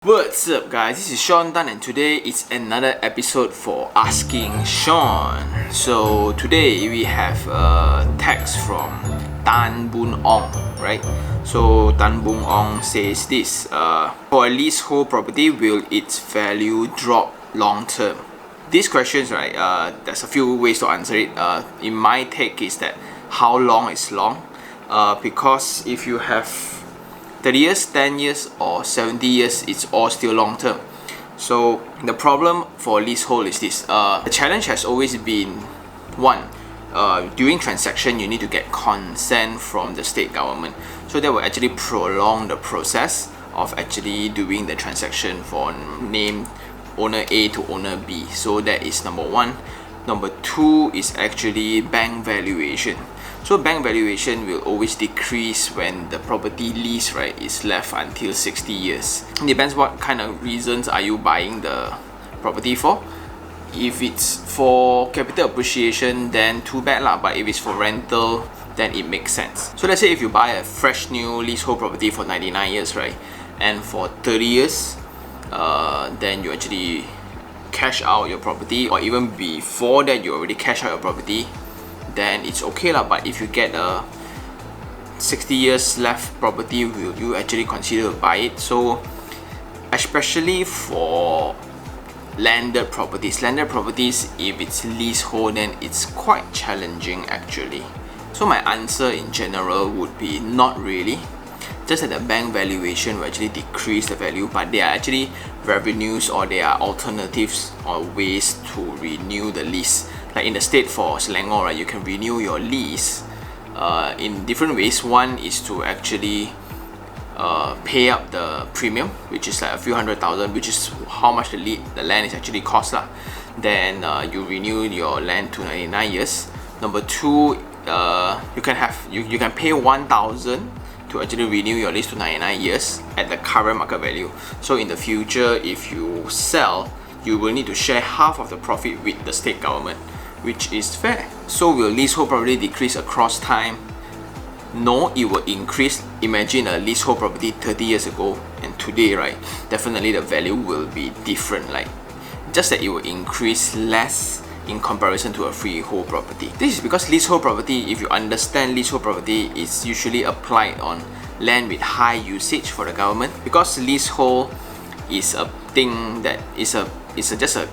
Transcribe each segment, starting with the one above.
What's up guys, this is Sean Tan and today it's another episode for Asking Sean. So today we have a text from Tan Boon Ong, right? So Tan Boon Ong says this, for a leasehold property, will its value drop long term? These questions, right, there's a few ways to answer it. In my take is that how long is long? Because if you have 30 years, 10 years or 70 years, it's all still long term. So the problem for leasehold is this. The challenge has always been one, during transaction you need to get consent from the state government. So that will actually prolong the process of actually doing the transaction for name owner A to owner B. So that is number one. Number two is actually bank valuation. So bank valuation will always decrease when the property lease, right, is left until 60 years. It depends what kind of reasons are you buying the property for. If it's for capital appreciation, then too bad lah. But if it's for rental, then it makes sense. So let's say if you buy a fresh new leasehold property for 99 years, right, and for 30 years, then you actually cash out your property, or even before that you already cash out your property, then it's okay lah. But if you get a 60 years left property, will you actually consider to buy it? So especially for landed properties, if it's leasehold, then it's quite challenging actually. So my answer in general would be not really. Just that the bank valuation will actually decrease the value, but there are actually revenues or there are alternatives or ways to renew the lease. Like in the state for Selangor, right, you can renew your lease in different ways. One is to actually pay up the premium, which is like a few hundred thousand, which is how much the land is actually cost lah. Then you renew your land to 99 years. Number two, you can pay 1,000 to actually renew your lease to 99 years at the current market value. So in the future, if you sell, you will need to share half of the profit with the state government, which is fair. So will leasehold probably decrease across time? No, it will increase. Imagine a leasehold property 30 years ago and today, right? Definitely the value will be different. Like just that it will increase less in comparison to a freehold property. This is because leasehold property, if you understand, leasehold property is usually applied on land with high usage for the government, because leasehold is a thing that is just a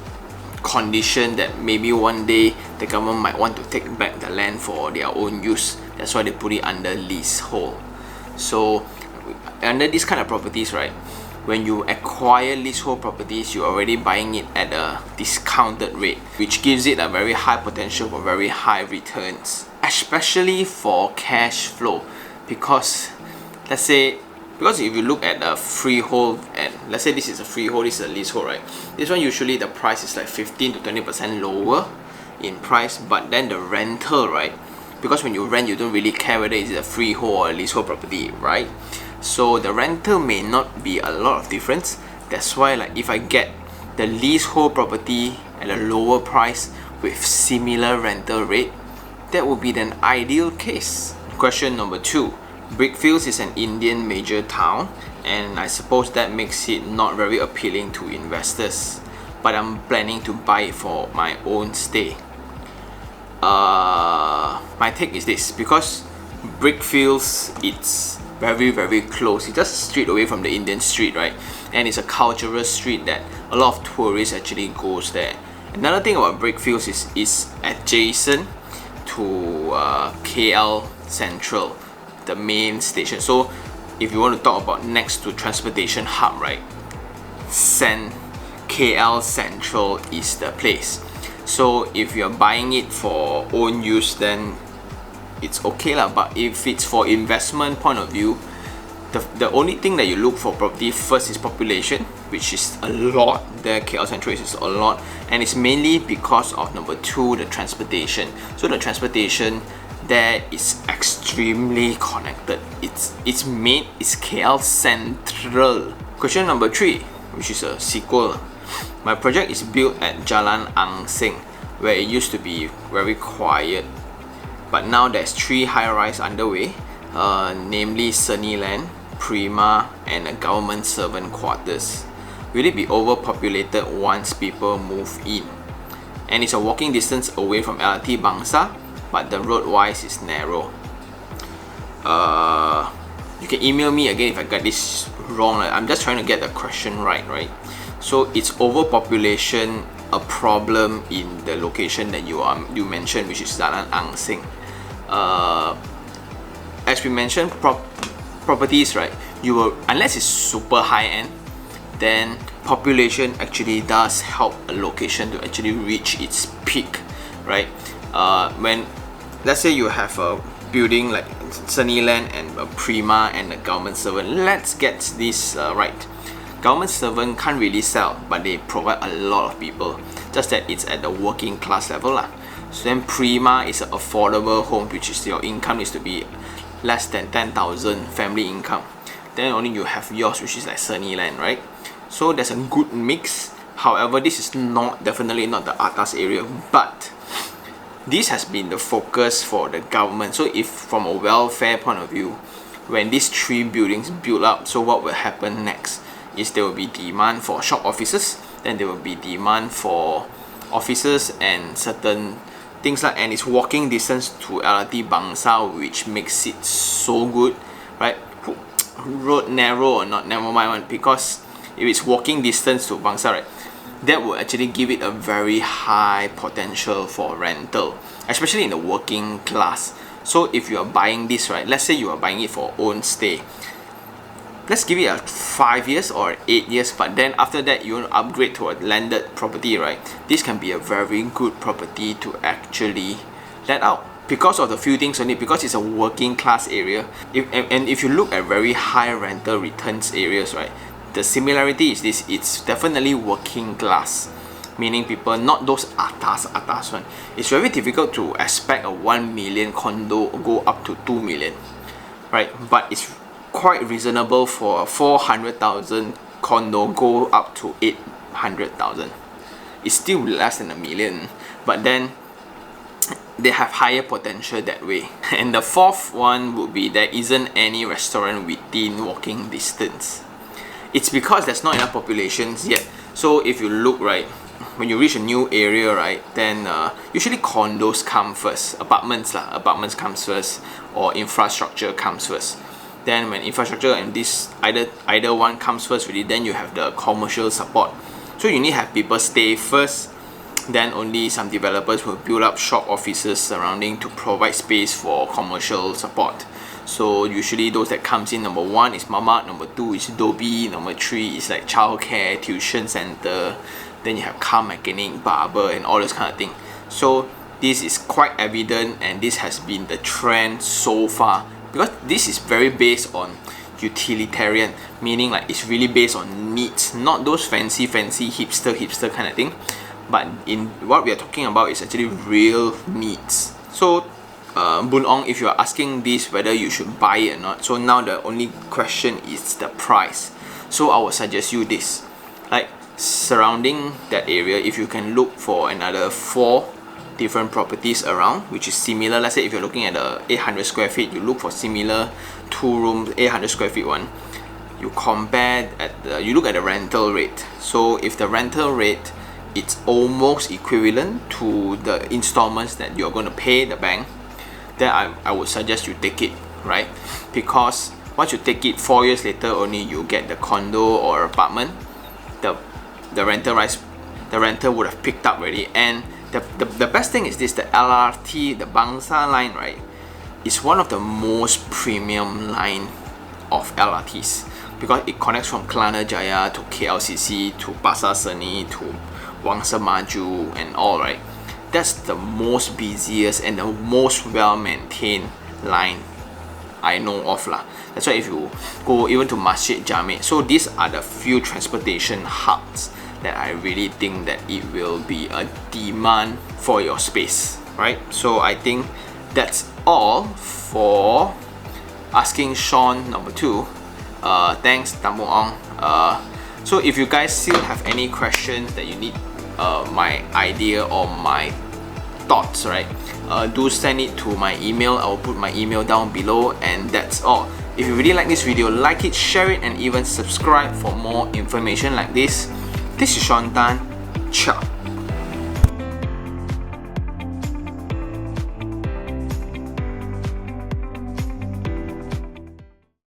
condition that maybe one day the government might want to take back the land for their own use. That's why they put it under leasehold. So under these kind of properties, right, when you acquire leasehold properties, you're already buying it at a discounted rate, which gives it a very high potential for very high returns, especially for cash flow. Because if you look at a freehold, and let's say this is a freehold, this is a leasehold, right? This one usually the price is like 15 to 20% lower in price, but then the rental, right? Because when you rent, you don't really care whether it's a freehold or a leasehold property, right? So the rental may not be a lot of difference. That's why, like, if I get the leasehold property at a lower price with similar rental rate, that would be an ideal case. Question number two. Brickfields is an Indian major town, and I suppose that makes it not very appealing to investors, but I'm planning to buy it for my own stay. My take is this, because Brickfields, it's very close. It's just a street away from the Indian street, right? And it's a cultural street that a lot of tourists actually goes there. Another thing about Brickfields is it's adjacent to KL Central, the main station. So if you want to talk about next to transportation hub, right, KL Central is the place. So if you're buying it for own use, then it's okay lah. But if it's for investment point of view, the only thing that you look for property first is population, which is a lot. There KL Central is a lot, and it's mainly because of number two, the transportation. So the transportation there is extremely connected. It's KL Central. Question number three, which is a sequel. My project is built at Jalan Ang Seng, where it used to be very quiet, but now there's 3 high-rise underway, namely Sunnyland, Prima, and a government servant quarters. will it be overpopulated once people move in? And it's a walking distance away from LRT Bangsa, but the road wise is narrow. You can email me again if I got this wrong. I'm just trying to get the question right? So it's overpopulation a problem in the location that you mentioned, which is Jalan Ang Seng. As we mentioned, properties, right? You will, unless it's super high end, then population actually does help a location to actually reach its peak, right? When let's say you have a building like Sunny Land and a Prima and a government servant, let's get this right. Government servant can't really sell, but they provide a lot of people, just that it's at the working class level lah. So then Prima is an affordable home, which is your income needs to be less than 10,000 family income. Then only you have yours, which is like Sunny Land, right? So there's a good mix. However, this is definitely not the atas area, but this has been the focus for the government. So if from a welfare point of view, when these 3 buildings build up, so what will happen next is there will be demand for shop offices, then there will be demand for offices and certain things like, and it's walking distance to LRT Bangsa, which makes it so good, right? Road narrow or not, never mind, because if it's walking distance to Bangsa, right, that will actually give it a very high potential for rental, especially in the working class. So if you are buying this, right, let's say you are buying it for own stay, let's give it a 5 years or 8 years, but then after that you want to upgrade to a landed property, right? This can be a very good property to actually let out because of the few things on it, because it's a working class area. If you look at very high rental returns areas, right, the similarity is this: it's definitely working class, meaning people, not those atas one. It's very difficult to expect a 1 million condo go up to 2 million, right? But it's quite reasonable for a 400,000 condo go up to 800,000. It's still less than a million, but then they have higher potential that way. And the fourth one would be there isn't any restaurant within walking distance. It's because there's not enough populations yet. So if you look, right, when you reach a new area, right, then usually condos come first, apartments comes first, or infrastructure comes first. Then when infrastructure and this either one comes first really, then you have the commercial support. So you need to have people stay first, then only some developers will build up shop offices surrounding to provide space for commercial support. So usually those that comes in, number 1 is Mamak, number 2 is Dobi, number 3 is like childcare, tuition center, then you have car mechanic, barber and all those kind of thing. So this is quite evident, and this has been the trend so far, because this is very based on utilitarian, meaning like it's really based on needs, not those fancy hipster kind of thing, but in what we are talking about is actually real needs. So Boon Ong, if you are asking this whether you should buy it or not, so now the only question is the price. So I would suggest you this, like surrounding that area, if you can look for another 4 different properties around which is similar. Let's say if you're looking at a 800 square feet, you look for similar 2 rooms 800 square feet one, you compare you look at the rental rate. So if the rental rate, it's almost equivalent to the installments that you're going to pay the bank, then I would suggest you take it, right? Because once you take it, 4 years later only you get the condo or apartment, the rental would have picked up already. And the best thing is this: the LRT, the Bangsa line, right, is one of the most premium line of LRTs, because it connects from Kelana Jaya to KLCC to Pasar Seni to Wangsa Maju and all, right? That's the most busiest and the most well-maintained line I know of lah. That's why if you go even to Masjid Jame, so these are the few transportation hubs that I really think that it will be a demand for your space, right? So I think that's all for asking Sean number 2. Thanks, Tamu Ong. So if you guys still have any questions that you need my idea or my thoughts, right, do send it to my email. I will put my email down below, and that's all. If you really like this video, like it, share it, and even subscribe for more information like this. This is Sean Tan. Ciao.